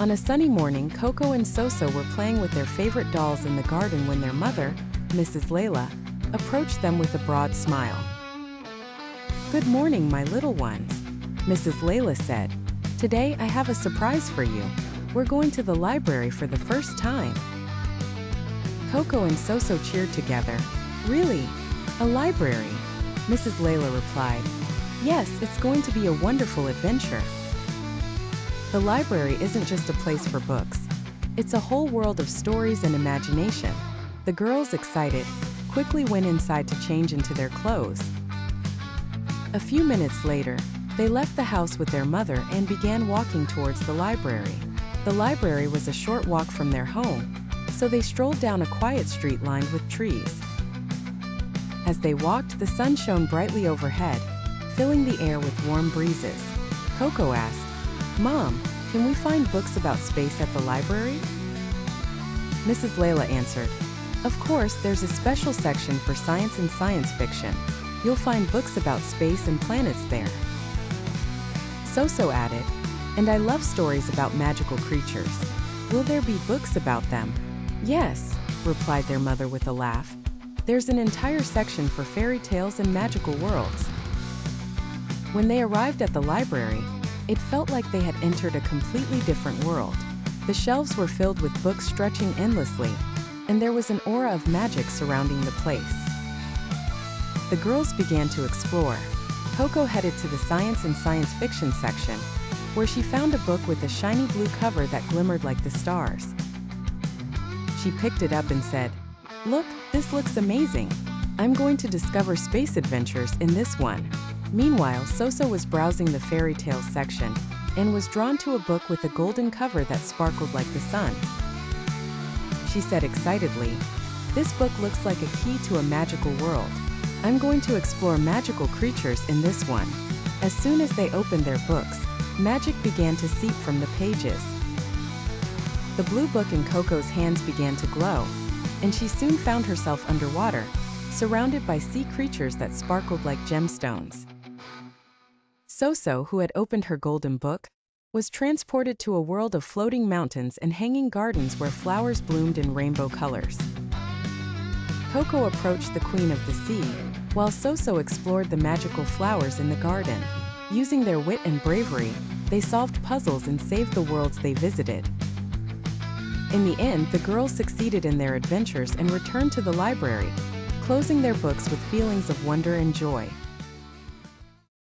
On a sunny morning, Coco and Soso were playing with their favorite dolls in the garden when their mother, Mrs. Layla, approached them with a broad smile. "Good morning, my little ones," Mrs. Layla said. "Today I have a surprise for you. We're going to the library for the first time." Coco and Soso cheered together. "Really? A library?" Mrs. Layla replied. "Yes, it's going to be a wonderful adventure." The library isn't just a place for books. It's a whole world of stories and imagination. The girls, excited, quickly went inside to change into their clothes. A few minutes later, they left the house with their mother and began walking towards the library. The library was a short walk from their home, so they strolled down a quiet street lined with trees. As they walked, the sun shone brightly overhead, filling the air with warm breezes. Coco asked, "Mom, can we find books about space at the library?" Mrs. Layla answered, "Of course, there's a special section for science and science fiction. You'll find books about space and planets there." Soso added, "And I love stories about magical creatures. Will there be books about them?" "Yes," replied their mother with a laugh. "There's an entire section for fairy tales and magical worlds." When they arrived at the library, it felt like they had entered a completely different world. The shelves were filled with books stretching endlessly, and there was an aura of magic surrounding the place. The girls began to explore. Coco headed to the science and science fiction section, where she found a book with a shiny blue cover that glimmered like the stars. She picked it up and said, "Look, this looks amazing. I'm going to discover space adventures in this one." Meanwhile, Soso was browsing the fairy tales section and was drawn to a book with a golden cover that sparkled like the sun. She said excitedly, "This book looks like a key to a magical world. I'm going to explore magical creatures in this one." As soon as they opened their books, magic began to seep from the pages. The blue book in Coco's hands began to glow, and she soon found herself underwater, surrounded by sea creatures that sparkled like gemstones. Soso, who had opened her golden book, was transported to a world of floating mountains and hanging gardens where flowers bloomed in rainbow colors. Coco approached the Queen of the Sea, while Soso explored the magical flowers in the garden. Using their wit and bravery, they solved puzzles and saved the worlds they visited. In the end, the girls succeeded in their adventures and returned to the library, closing their books with feelings of wonder and joy.